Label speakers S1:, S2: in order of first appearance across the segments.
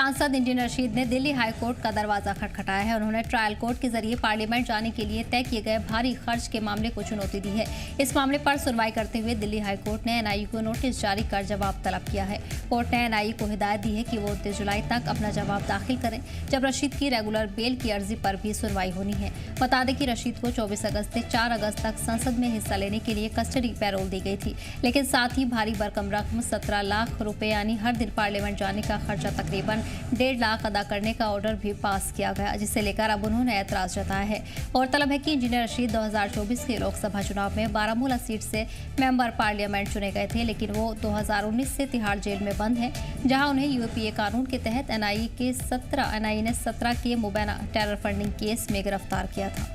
S1: सांसद इंजीनियर रशीद ने Delhi high court का दरवाजा खटखटाया है। उन्होंने ट्रायल कोर्ट के जरिए पार्लियामेंट जाने के लिए तय किए गए भारी खर्च के मामले को चुनौती दी है। इस मामले पर सुनवाई करते हुए दिल्ली हाई कोर्ट ने एनआईए को नोटिस जारी कर जवाब तलब किया है। कोर्ट ने एनआईए को हिदायत दी है कि वो 29 जुलाई तक अपना जवाब दाखिल करें, जब रशीद की रेगुलर बेल की अर्जी पर भी सुनवाई होनी है। बता दें कि रशीद को 24 अगस्त से 4 अगस्त तक संसद में हिस्सा लेने के लिए कस्टडी पैरोल दी गई थी, लेकिन साथ ही भारी भरकम रकम 17 लाख रुपए यानी हर दिन पार्लियामेंट जाने का खर्चा तकरीबन 1.5 लाख अदा करने का ऑर्डर भी पास किया गया, जिसे लेकर अब उन्होंने ऐतराज जताया है। और तलब है कि इंजीनियर रशीद 2024 के लोकसभा चुनाव में बारामूला सीट से मेंबर पार्लियामेंट चुने गए थे, लेकिन वो 2019 से तिहाड़ जेल में बंद हैं, जहां उन्हें यूपीए कानून के तहत एनआईए ने 17 के मुबैना टेरर फंडिंग केस में गिरफ्तार किया था।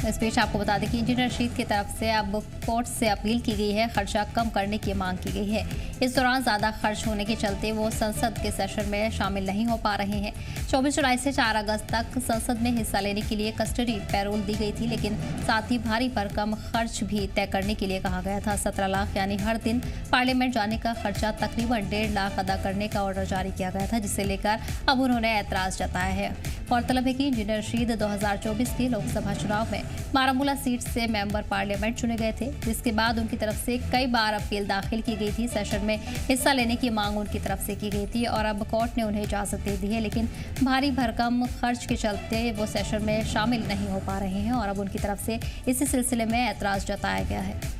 S1: इस बीच आपको बता दें कि इंजीनियर रशीद की तरफ से अब कोर्ट से अपील की गई है, खर्चा कम करने की मांग की गई है। इस दौरान ज्यादा खर्च होने के चलते वो संसद के सेशन में शामिल नहीं हो पा रहे हैं। 24 जुलाई से 4 अगस्त तक संसद में हिस्सा लेने के लिए कस्टडी पैरोल दी गई थी, लेकिन साथ ही भारी भरकम खर्च भी तय करने के लिए कहा गया था। 17 लाख यानी हर दिन पार्लियामेंट जाने का खर्चा तकरीबन 1.5 लाख अदा करने का ऑर्डर जारी किया गया था, जिसे लेकर अब उन्होंने ऐतराज जताया है। गौरतलब है कि इंजीनियर रशीद 2024 के लोकसभा चुनाव में बारामूला सीट से मेंबर पार्लियामेंट चुने गए थे, जिसके बाद उनकी तरफ से कई बार अपील दाखिल की गई थी। सेशन में हिस्सा लेने की मांग उनकी तरफ से की गई थी और अब कोर्ट ने उन्हें इजाजत दे दी है, लेकिन भारी भरकम खर्च के चलते वो सेशन में शामिल नहीं हो पा रहे हैं और अब उनकी तरफ से इसी सिलसिले में ऐतराज जताया गया है।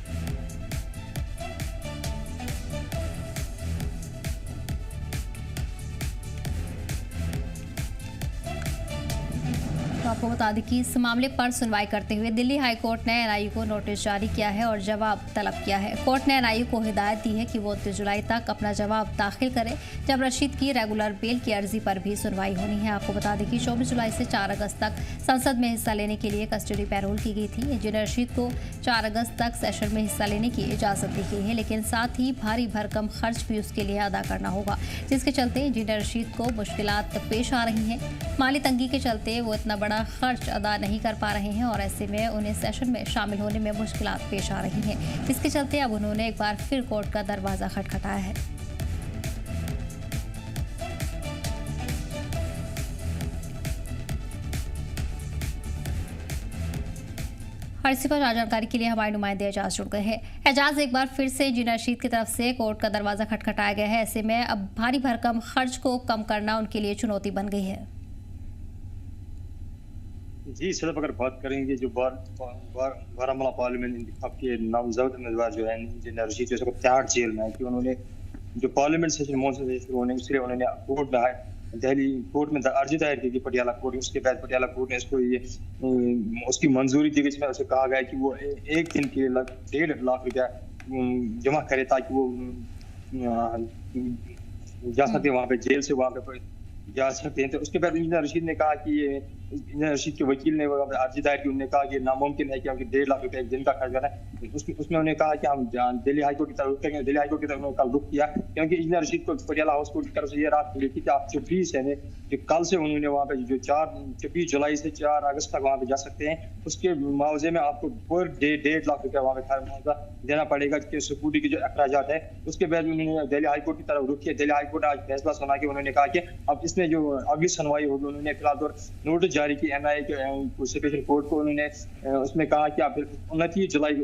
S1: आपको बता दें कि इस मामले पर सुनवाई करते हुए दिल्ली हाई कोर्ट ने एनआईए को नोटिस जारी किया है और जवाब तलब किया है। कोर्ट ने एनआईए को हिदायत दी है कि वो 29 जुलाई तक अपना जवाब दाखिल करे, जब रशीद की रेगुलर बेल की अर्जी पर भी सुनवाई होनी है। आपको बता दें कि 24 जुलाई से 4 अगस्त तक संसद में हिस्सा लेने के लिए कस्टडी पैरोल की गई थी। इंजीनियर रशीद को 4 अगस्त तक सेशन में हिस्सा लेने की इजाजत दी गई है, लेकिन साथ ही भारी भरकम खर्च भी उसके लिए अदा करना होगा, जिसके चलते इंजीनियर रशीद को मुश्किलात पेश आ रही हैं। माली तंगी के चलते वो इतना बड़ा खर्च अदा नहीं कर पा रहे हैं और ऐसे में उन्हें सेशन में शामिल होने में मुश्किलात पेश आ रही हैं। इसके चलते अब उन्होंने एक बार फिर कोर्ट का दरवाजा खटखटाया है। और इसी पर जानकारी के लिए हमारे नुमाइंदे एजाज जुड़ गए हैं। एजाज, एक बार फिर से इंजीनियर रशीद की तरफ से कोर्ट का दरवाजा खटखटाया गया है, ऐसे में अब भारी भरकम खर्च को कम करना उनके लिए चुनौती बन गई है।
S2: जी सिर्फ अगर बात करेंगे जो बारामूला पार्लियामेंट इंतखाब के नामजद उम्मीदवार जो है इंजीनियर रशीद जो तिहाड़ जेल में है कि उन्होंने जो पार्लियामेंट सेशन मौसम शुरू होने इसलिए उन्होंने कोर्ट में दिल्ली कोर्ट में अर्जी दायर की थी पटियाला कोर्ट में। उसके बाद पटियाला कोर्ट ने इसको ये उसकी मंजूरी दी, जिसमें उसे कहा गया कि वो एक दिन के 1.5 लाख रुपया जमा करे ताकि वो जा सकते वहाँ पे जेल से वहाँ पे जा सकते हैं। तो उसके बाद इंजीनियर रशीद ने कहा कि इंजीनियर रशीद के वकील ने अर्जी दायर की, उन्होंने कहा कि नामुमकिन है कि हमको 1.5 लाख रुपए एक दिन का खर्च करना है। उसमें उन्होंने कहा कि हम दिल्ली हाईकोर्ट की तरफ रुख करेंगे। दिल्ली हाईकोर्ट की तरफ उन्होंने कल रुख किया, क्योंकि इंजीनियर रशीद को पटियाला हाउस कोर्ट की तरफ से ये रात मिली थी कि आप 24 है जो कल से उन्होंने वहाँ पे जो 24 जुलाई से 4 अगस्त तक वहाँ पे जा सकते हैं। उसके मुआवजे में आपको पर डे 1.5 लाख रुपया वहाँ पे देना पड़ेगा कि सिक्योरिटी के जो अखराजात है। उसके बाद उन्होंने दिल्ली हाईकोर्ट की तरफ रुख किया। दिल्ली हाईकोर्ट आज फैसला सुना के उन्होंने कहा कि अब इसमें जो अगली सुनवाई होगी, उन्होंने फिलहाल नोटिस जारी की एनआईए के स्पेशल कोर्ट को। उन्होंने उसमें कहा कि आप 29 जुलाई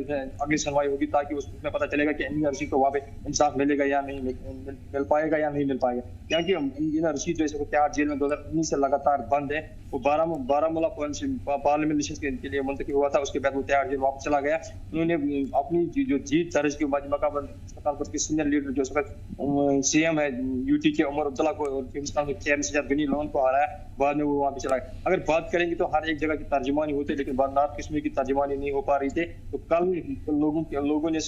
S2: अगली सुनवाई होगी, ताकि उसमें पता चलेगा कि इंजीनियर रशीद को वहाँ पे इंसाफ मिलेगा या नहीं मिल पाएगा या नहीं मिल पाएगा। क्योंकि इंजीनियर रशीद जो तिहाड़ जेल में 2019 से लगातार बंद है। वो बारामूला पार्लियामेंट सेशन के लिए मुंतकिल हुआ था, उसके बाद वो तिहाड़ जेल वापस चला गया। उन्होंने अपनी जो जीत दर्ज की मकबल कांफ्रेंस के सीनियर लीडर जो सीएम है यूटी के उमर अब्दुल्ला को और हिंदुस्तान के चेयरमैन सज्जाद गनी लोन को हराया, बाद में वो वहाँ पे चला गया। अगर बात करेंगे तो हर एक जगह की तर्जुमानी होती है, लेकिन नॉर्थ कश्मीर की तर्जुमानी नहीं हो पा रही थी। तो कल लोगों ने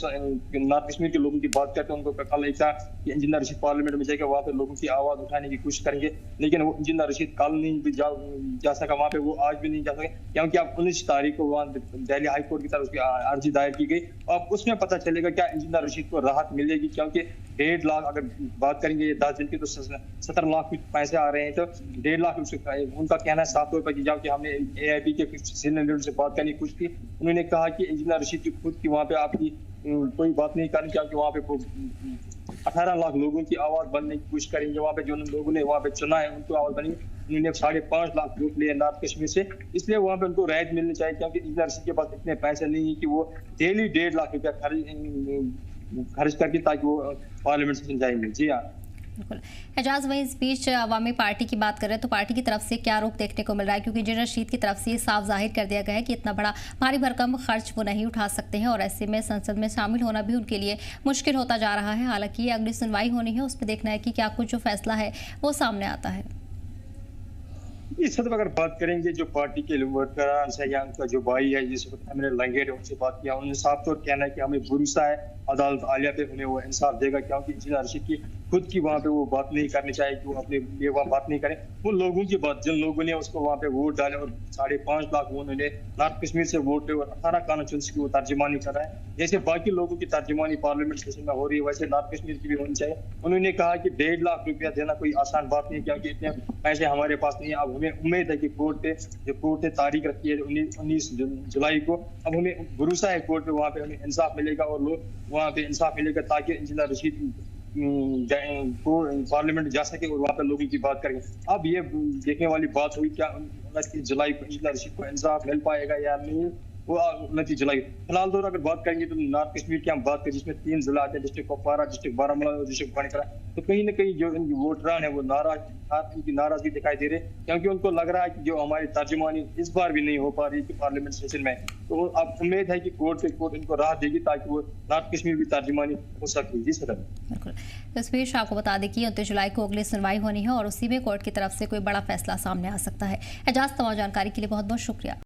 S2: नॉर्थ कश्मीर के लोगों की बात करते उनको कल एक था कि इंजीनियर रशीद पार्लियामेंट में जाएगा, वहाँ पे लोगों की आवाज उठाने की कोशिश करेंगे, लेकिन वो इंजीनियर रशीद कल नहीं भी जा सका वहाँ पे, वो आज भी नहीं जा सके, क्योंकि अब 19 तारीख को वहाँ दिल्ली हाई कोर्ट की तरफ उसकी अर्जी दायर की गई। अब उसमें पता चलेगा क्या इंजीनियर रशीद को राहत मिलेगी, क्योंकि 1.5 लाख अगर बात करेंगे 10 दिन की तो 17 लाख कुछ पैसे आ रहे हैं, तो 1.5 लाख उनका कहना है 7 रुपए की। जबकि हमने AIP के सीनियर लीडर से बात करने की कोशिश की, उन्होंने कहा कि इंजीनियर रशीद की खुद की वहाँ पे आपकी कोई बात नहीं करनी, क्योंकि वहाँ पे 18 लाख लोगों की आवाज बनने की कोशिश करेंगे, वहाँ पे जो लोगों ने वहाँ पे चुना है उनको आवाज बनेगी। उन्होंने 5.5 लाख वोट लिए नॉर्थ कश्मीर से, इसलिए वहाँ पे उनको राहत मिलनी चाहिए, क्योंकि इंजीनियर रशीद के पास इतने पैसे नहीं है कि वो डेली 1.5 लाख रुपया खर्च करके ताकि वो पार्लियामेंट से जाएंगे। जी हाँ
S1: बिल्कुल। एजाज, वहीं इस बीच अवामी पार्टी की बात करें तो पार्टी की तरफ से क्या रुख देखने को मिल रहा है, क्योंकि इंजीनियर रशीद की तरफ से साफ जाहिर कर दिया गया है कि इतना बड़ा भारी भरकम खर्च वो नहीं उठा सकते हैं और ऐसे में संसद में शामिल होना भी उनके लिए मुश्किल होता जा रहा है। हालांकि अगली सुनवाई होनी है, उस पर देखना है कि क्या कुछ जो फैसला है वो सामने आता है।
S2: इस हद अगर बात करेंगे जो पार्टी के वर्करान है या उनका जो भाई है जिस वक्त हमने लंगेट उनसे बात किया, उन्होंने साफ तौर कहना है कि हमें भरोसा है अदालत आलिया पे, उन्हें वो इंसाफ देगा, क्योंकि इंजीनियर रशीद की खुद की वहाँ पे वो बात नहीं करनी चाहिए कि वो अपने लिए वहाँ बात नहीं करें, वो लोगों की बात, जिन लोगों ने उसको वहाँ पे वोट डाले और 5.5 लाख वो उन्होंने नॉर्थ कश्मीर से वोट और 18 कॉन्स्टिट्यूंसी की वो तर्जुमानी कर रहा है। जैसे बाकी लोगों की तर्जुमानी पार्लियामेंट सेशन में हो रही है, वैसे नॉर्थ कश्मीर की भी होनी चाहिए। उन्होंने कहा कि 1.5 लाख रुपया देना कोई आसान बात नहीं, क्योंकि इतने पैसे हमारे पास नहीं है। अब हमें उम्मीद है कि कोर्ट ने तारीख रखी है 19 जुलाई को, अब हमें भरोसा है कोर्ट पे वहाँ पे हमें इंसाफ मिलेगा और लोग वहाँ पे इंसाफ मिलेगा, ताकि इंजीनियर रशीद पार्लियामेंट जा सके और वहाँ पे लोगों की बात करेंगे। अब ये देखने वाली बात हुई क्या 29 जुलाई को इंजीनियर रशीद को इंसाफ मिल पाएगा या नहीं, वो 29 जुलाई। फिलहाल तो अगर बात करेंगे तो नॉर्थ कश्मीर की हम बात करें जिसमें 3 जिला आते हैं, डिस्ट्रिक्ट कुपवारा, डिस्ट्रिक्ट बारामूला और डिस्ट्रिक्ट बांडीपोरा, तो कहीं ना कहीं जो वोटरान है वो उनकी नाराजगी दिखाई दे रही है, क्योंकि उनको लग रहा है कि जो हमारी तर्जुमानी इस बार भी नहीं हो पा रही कि पार्लियामेंट सेशन में, तो अब उम्मीद है कि कोर्ट इनको राहत देगी ताकि वो नॉर्थ कश्मीर की तर्जुमानी हो सके। जी सर
S1: बिल्कुल। तो इस बीच आपको बता दें कि 29 जुलाई को अगली सुनवाई होनी है और उसी में कोर्ट की तरफ से कोई बड़ा फैसला सामने आ सकता है। एजाज, तमाम जानकारी के लिए बहुत बहुत शुक्रिया।